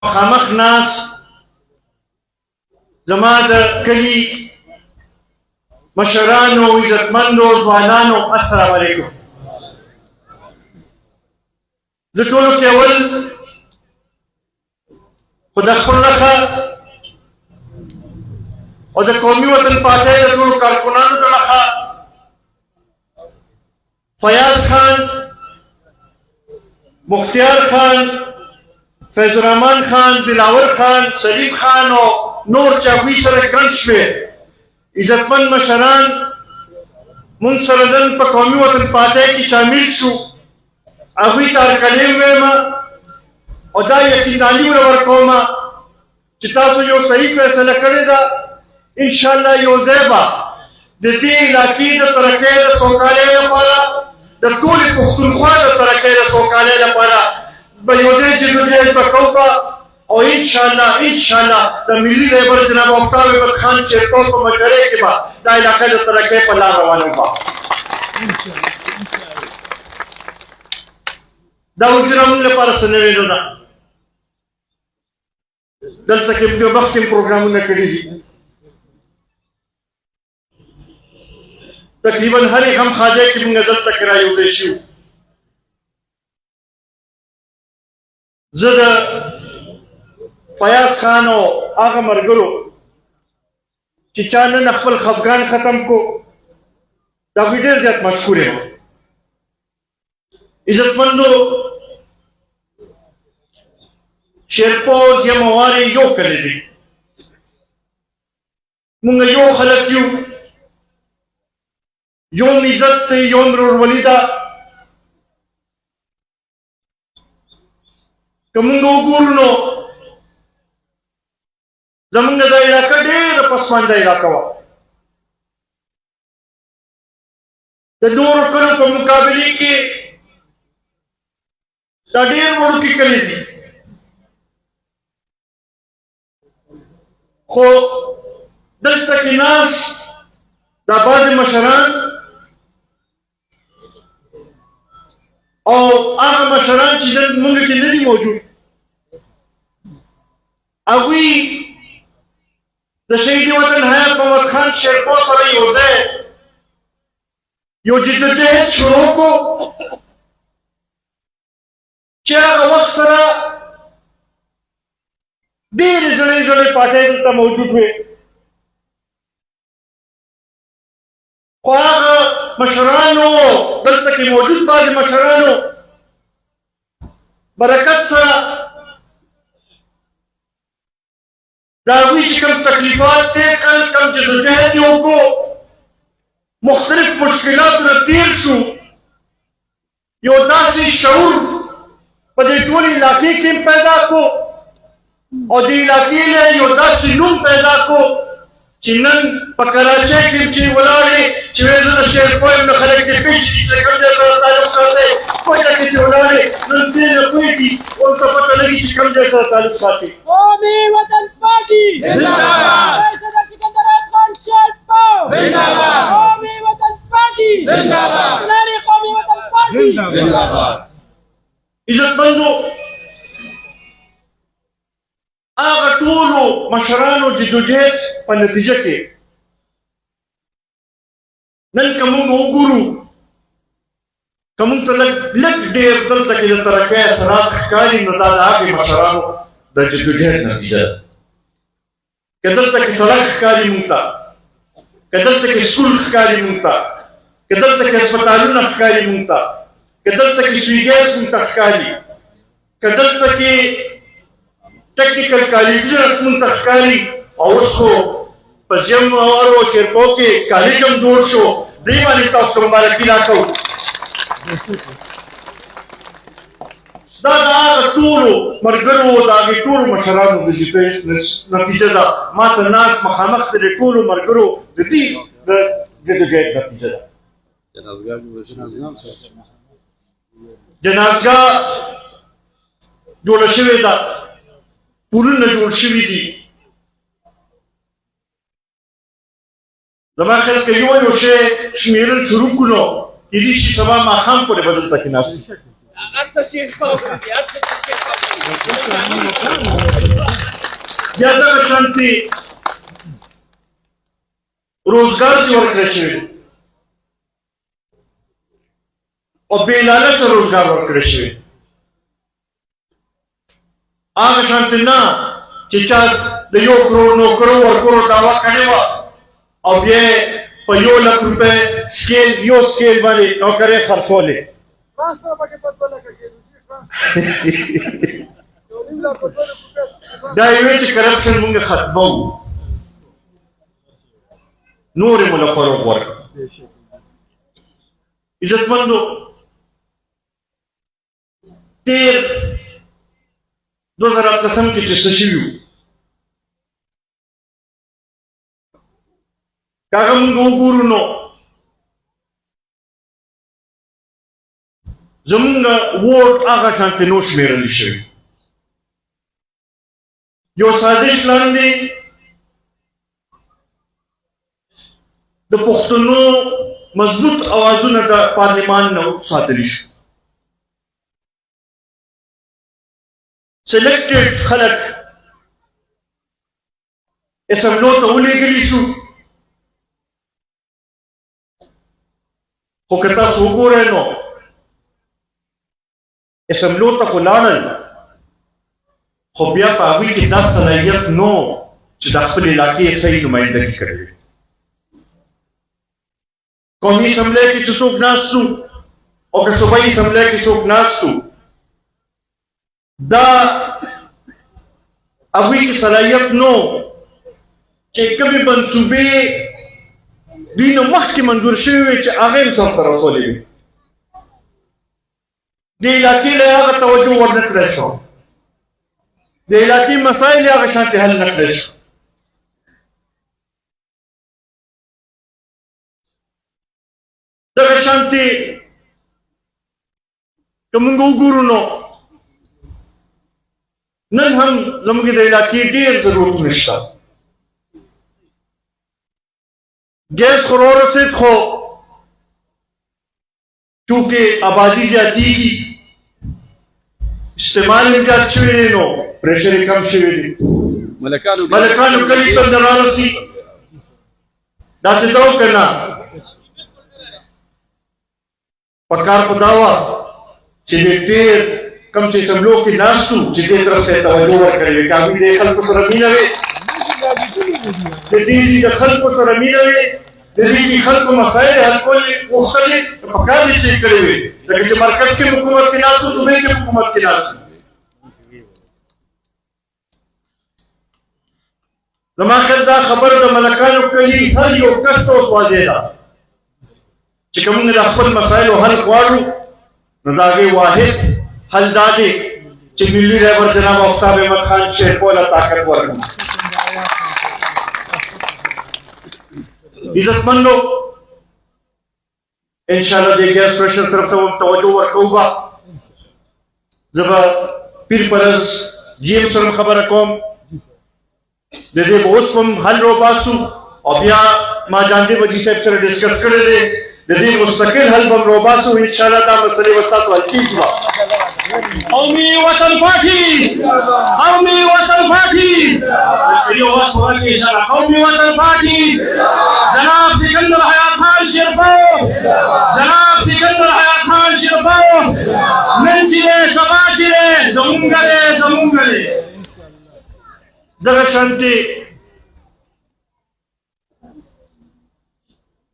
مخامخ ناس زما د کلي مشرانو عزتمندو ځوانانو السلام علیکم. زه ټولو کې اول خو د خپل لخوا او د قومي وطن پارټۍ د ټولو کارکنانو د لخوا فیاض خان، مختیار خان، فیض الرحمن خان، دلاور خان، سلیم خان او نور چې هغوی سره ګڼ شوې عزتمند مشران مونږ سره نن په قومي وطن پارټۍ کې شامل شو. هغوی ته هرکلی ووایم او دا یقینداني ورکوم چې تاسو یو صحیح فیصله کړې ده. انشاءالله یو ځای به د دې علاقې د ترقۍ د سوکالۍ لپاره د ټولې پښتونخوا د ترقۍ د سوکالۍ لپاره به یو ځای جدوجہد به کوو او انشاءالله د ملي لیبر جناب آفتاب احمد خان چیرکو په مشرۍ کې به دا علاقه د ترقۍ په لار روانه به. دا حجره موږ لپاره څه نوې نه ده. دلته کې مخکې پروګرامونه کړي دي. تقریبا هر غم خاجه کې موږ دلته کې رايولی شو. زه د فیاض خان او هغه ملګرو چې چا نن خپل خفګان ختم کو د هغوی ډېر زیات مشکور یم. عزتمندو شیرپوز یا موارې یو کلی دی. موږ یو خلک یو، یوم عزت دی، یوم ورورولي ده. که موږ وګورو نو زموږ دا علاقه ډېره پسمانده علاقه وه. د نورو کلو په مقابلې کې دا ډېر وړوکي کلي دي. خو دلته کې ناست دا بعضې مشران او هغه مشران چې نن موږ کې نه دي موجود، هغوی د شهید وطن حیات محمد خان شیرپو سره یو ځای یو جدوجہد شروع کو چې هغه وخت سره ډېرې زړې پارټۍ دلته موجود وې. خو هغه مشرانو دلته کې موجود بعضې مشرانو برکت سره د هغوی چې کوم تکلیفات تېر کړل، کوم جدوجہد یې وکړو، مختلف مشکلاتو نه تېر شو، یو داسې شعور په دې ټولې علاقې کې پیدا کو او د علاقې نه یو داسې نوم پیدا کو چې نن په کراچۍ کې چې ولاړې چې وایي زه د شیرپو یم، نو خلک دې پېژني چې کوم ځای سره تعلق ساتي. کوټه کې چې ولاړې نن دې نه پوهېږي، ورته پته لګي چې کوم ځای سره تعلق ساتي. قومي وطن پارټي زنده‌باد. فیصل سکندر خان شیرپو زنده‌باد. قومي وطن پارټي زنده‌باد. ناري قومي وطن پارټي زنده‌باد. عزتمندو هغه ټولو مشرانو جدوجہد په نتیجه کې نن که موږ وګورو، که موږ ته لږ ډېر دلته کې د ترقۍ اثرات ښکاري، نو دا د هغې مشرانو د جدوجہد نتیجه ده. که دلته کې سړک ښکاري موږ ته، که دلته کې سکول ښکاري موږ ته، که دلته کې هسپتالونه ښکاري موږ ته، که دلته کې سوی ګیس موږ ته ښکاري، که دلته کې ټیکنیکل کالجونه موږ ته ښکاري، او اوس خو په زیم او شیرپو کې کالج هم جوړ شو. دې باندې تاسو ته مبارکي راکوو. دا د هغه ټولو ملګرو، د هغې ټولو مشرانو د نتیجه ده. ما ته ناست مخامخ د دې ټولو ملګرو د دې د جدوجہد نتیجه ده. جنازګاه جوړه شوې ده، پلونه جوړ شوي دي. زما خیال که یو شی شمېرل شروع کړو نو کېدای شي سبا ماښام پورې به دلته کېناستو. بیا دغه شانتې روزګار چې ورکړی شوی دی او بې لالچه روزګار ورکړی شوی هغه شانتې نه چې چا د 1 کروڑ نوکرو ورکړو دعوه کړې وه او بیا په 1 لک روپۍ یو سکیل باندې نوکرۍ خرڅولې دا یې وایي چې کرپشن مونږ ختموو نور یې موږ فروغ ورکړو عزتمندو تېر 2008 کې چې څه شوي وو که هغه مونږ وګورو نو زمونږ ووټ هغه شانتې نو شمېرلی شوي یو سازش لاندې د پښتنو مضبوط اوازونه د پارلمان نه وساتلی شو سلیکټډ خلک اسمبلو ته ولېږلی شو خو که تاسو وګورئ نو اسمبلو ته خو لاړل خو بیا په هغوی کې دا صلاحیت نو چې د خپل علاقې صحیح نمایندګي کړې وي قومي اسمبلی کې چې څوک ناست وو او که صوبایي اسمبلی کې څوک ناست وو دا هغوی کې صلاحیت نو چې کومې منصوبې دوی نه مخکې منظور شوي وي چې هغه هم سم ته رسولې وي د علاقې له هغه توجه ورنه کړی شو د علاقې مسایل یې هغه شانتې حل نه کړی شو دغه شانتې که موږ وګورو نو نن هم زموږ د علاقې ډېر ضرورتونه شته ګیس خو راورسېد خو چونکې آبادي زیاتېږي استعمال یې زیات شوی دی نو پریشر یې کم شوی دی ملکانو کلي ته نه رارسي داسې ته وکړه نه پکار خو دا وه چې د تېر کم چې اسمبلو کې ناست وو چې دې طرف ته یې توجه ورکړې وي که هغوی د خلکو سره مینه وي د دې د خلکو سره مینه وي د دې خلکو مسایل حل کول یې غوښتل یې پکار دې چې یې کړې وي لکه چې مرکز کې حکومت کې ناست وو صوبې کې حکومت کې ناست وو زما خیال دا خبر د ملکانو کلي هر یو کس ته اوس واضح ده چې که موږ د خپل مسایلو حل غواړو نو د هغې واحد حل دا دی چې ملي رهبر جناب آفتاب احمد خان شیرپور له طاقت ورکړو عزتمندو انشاءالله د ګیس پریشر طرف ته توجه ورکوو به زه به پیر پرز جی ایم سره خبره کوم د دې به اوس هم حل روباسو او بیا ما جاندې به جي صاحب سره ډسکس کړی دی د دې مستقل حل به هم روباسو انشاءالله دا مسلې به ستاسو حل کېږي به قومي وطن پارټي قومي وطن پارټي قومي وطن پارټي جناب سکندر حیات خان شیرپور جناب سکندر حیات خان شیرپور نن چې دی سبا چې دی زمونږ دی زمونږ دی دغه شانتې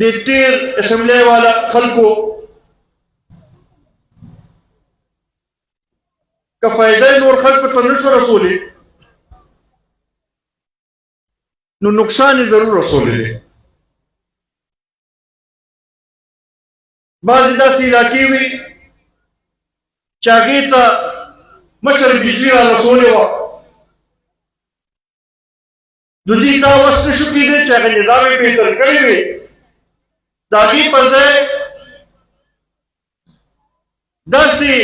د تېر اسمبلی والا خلکو که فایده نور خلکو ته نه شو رسولی نو نقصان یې ضرور رسولی دی بعضې داسې علاقې وي چې هغې ته مشر بجلي را رسولې وه نو دوی دا وس نه شو کېدی چې هغه نظام یې بهتر کړی وي د هغې پر ځای داسې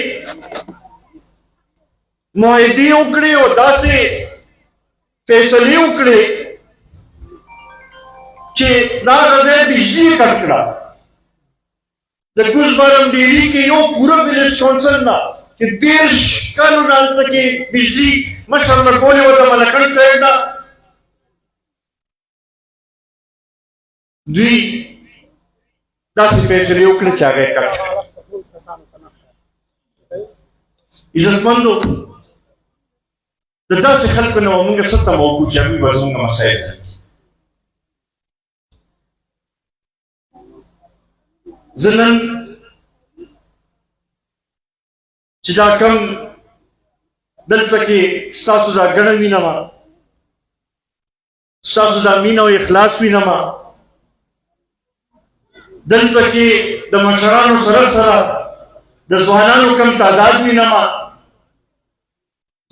معاهدې وکړې او داسې فیصلې وکړې چې دا هغه ځای بجلي یې کټ کړه د کوزبارم ډیري کې یو پوره ویلیج کونسل نه چې 30 کالونه هلته کې بجلي مشر لګولې وه د ملکړ صاحب نه دوی داسې فیصلې وکړې چې هغه یې کټ کړ. عزتمندو د داسې خلکو نه به موږ څه تمه وکړو چې هغوی به زموږ مسایل حل کړي. زه نن چې دا کوم دلته کې ستاسو دا ګڼه وینم، ستاسو دا مینه او اخلاص وینم، دلته کې د مشرانو سره سره د ځوانانو کم تعداد وینم،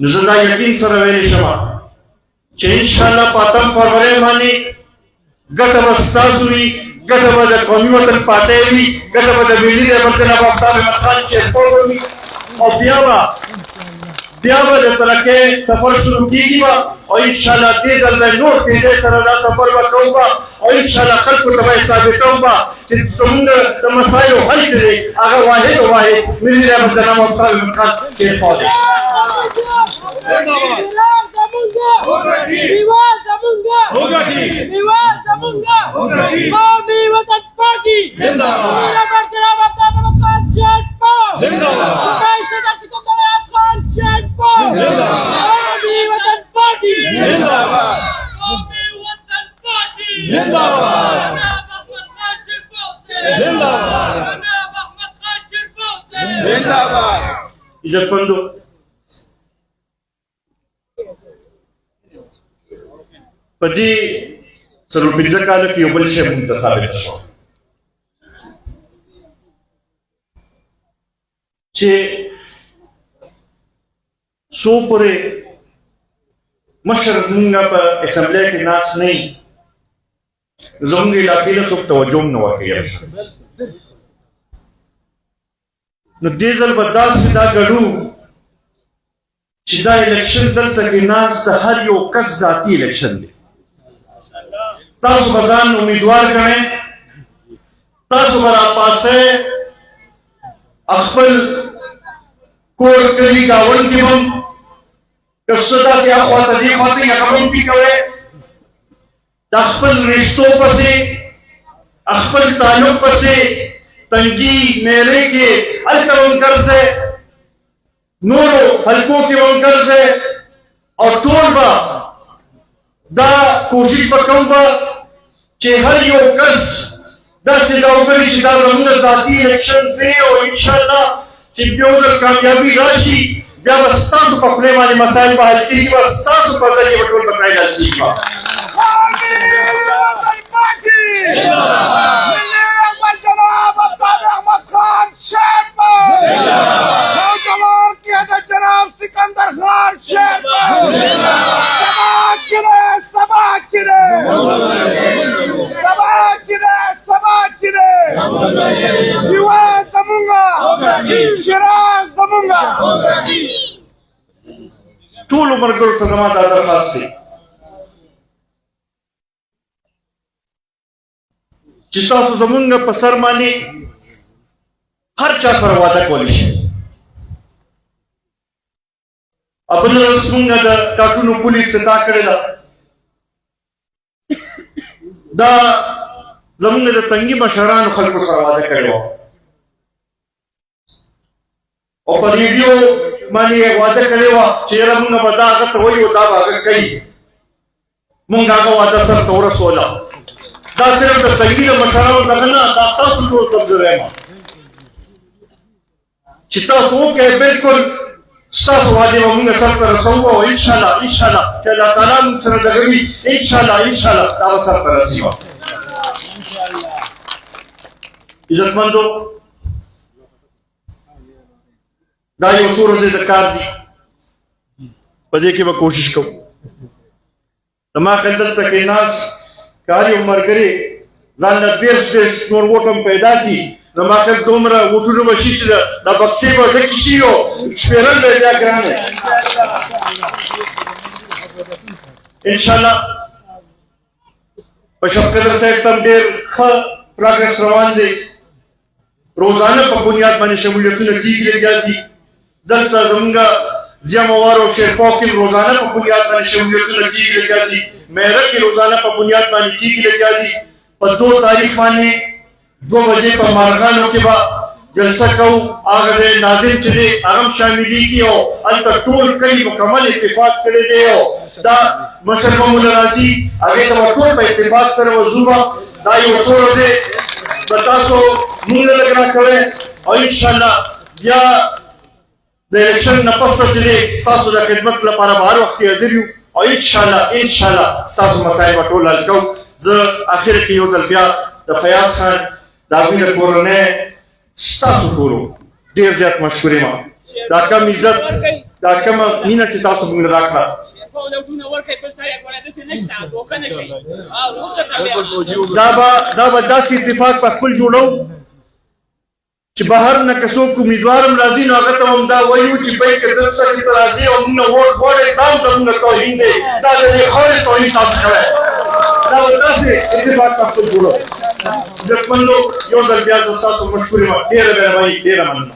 نو زه دا یقین سره ویلی شم چې انشاءالله په 8 فروری باندې ګټه به ستاسو وي، ګټه به د قومي وطن پارټۍ وي، ګټه به د ملي رهبر جناب آفتاب احمد خان شیرپور وي، او بیا به د ترقۍ سفر شروع کېږي به، او انشاءالله دې ځل به نور تیزۍ سره دا سفر به کوو به، او انشاءالله خلکو ته به یې ثابتوو به چې زمونږ د مسایلو حل چې دی هغه واحد او واحد ملي رهبر جناب آفتاب احمد خان شیرپور دی. عزتمندو په دې 15 کاله کې یو بل شی مونږ ته ثابت شو چې څو پورې مشر مونږ په اسمبلی کې ناست نه وي زموږ علاقې له څوک توجه هم نه ورکوي. نو دې ځل به داسې دا ګډو چې دا الیکشن دلته کې ناست د هر یو کس ذاتي الیکشن دی. تاسو به ځان امیدوار ګڼئ، تاسو به راپاڅئ، خپل کور کلي ګاونډ کې هم که څه داسې اخواته دې خواته هغه هم پي کوئ، د خپل رشتو پسې خپل تعلق پسې تنگی میلے کې هلته هم ګرځئ، نورو حلقو کې هم ګرځئ، او ټول به دا کوشش به کوم به چې هر یو کس داسې دا وکړي چې دا زموږ ذاتي الیکشن دی، او انشاءالله چې بیا ورځ کامیابي راشي بیا به ستاسو په خولې باندې مسایل به حل کېږي، به ستاسو په ذریعه به ټول مسایل حل کېږي. جناب آفتاب احمد خان شیرپور، نوجوان قیادت جناب سکندر خان شیرپور، سباق چرے یوا زمونگا شراز زمونگا. ټول مرګرو ته زما دا درخواست دی چې تاسو زمونږ په سر باندې هر چا سره واده کولی شئ. بل ورځ مونږ د ټاټونو پل افتتاح کړې ده. دا زمونږ د تنګي مشرانو خلکو سره واده کړې وه، او په ریډیو باندې یې واده کړې وه چې یاره مونږ به دا هغه ته وایو دا به هغه کوي. مونږ هغه واده سرته ورسوله. دا صرف د تنګي د مشرانو دغه نه، دا تاسو ټول کمزوری یم چې تاسو وکړئ بلکل ستاسو واده به مونږ سرته رسوو، او انشاءالله چې الله تعالی مونږ سره دغه وي انشاءالله دا به سرته رسي. عزتمندو دا یو څو ورځې د کار دي، په دې کې به کوشش کوو زما خیال دلته کې ناست که هر یو ملګري ځان له 30 نور ووټ هم پیدا کړي، زما خیال دومره ووټونه به شي چې دا بکسې به ډکې شي او شمېرل به یې بیا ګران دی. انشاءالله په شفقدر صاحب ته هم ډېر ښه پروګرس روان دی، روزانه په بنیاد باندې شمولیتونه کېږي لګیا دي. دلته زمونږ ضیاموار او شیرپور کې روزانه په بنیاد باندې شمولیتونه کېږي لګیا دي، میرک کې روزانه په بنیاد باندې کېږي لګیا دي، په 2 تاریخ باندې 2 بجې په مارغانو کې به جلسه کوو. هغه د ناظم چې دی هغه هم شاملېږي او هلته ټول کلي مکمل اتفاق کړی دی او دا مشر به مو راځي هغې ته به ټول په اتفاق سره وځو. دا یو څو ورځې به تاسو مونږ له لږ راکوئ او انشاءالله بیا د الیکشن نه پس چې دی ستاسو د خدمت لپاره به هر وخت حاضر یو او انشاءالله ستاسو مسایل به ټول حل کوو. زه اخر کې یو ځل بیا د فیاض خان د هغوی د کورنۍ ستاسو ټولو ډېر زیات مشکور یم. دا کم عزت دا کمه مینه چې تاسو موږ له راکړه دا به داسې اتفاق په خپل جوړو چې بهر نه که څوک امیدوار هم راځي نو هغه ته هم دا وایو چې بهی که دلته دلته راځي او موږ نه ووټ غواړئ دا هم زموږ توهین دی. دا د دې خاورې توهین تاسو کړی. دا به داسې اتفاق په خپل جوړو. عزتمندو یو ځل بیا زه ستاسو مشکور یم. ډېره مهرباني ډېره مننه.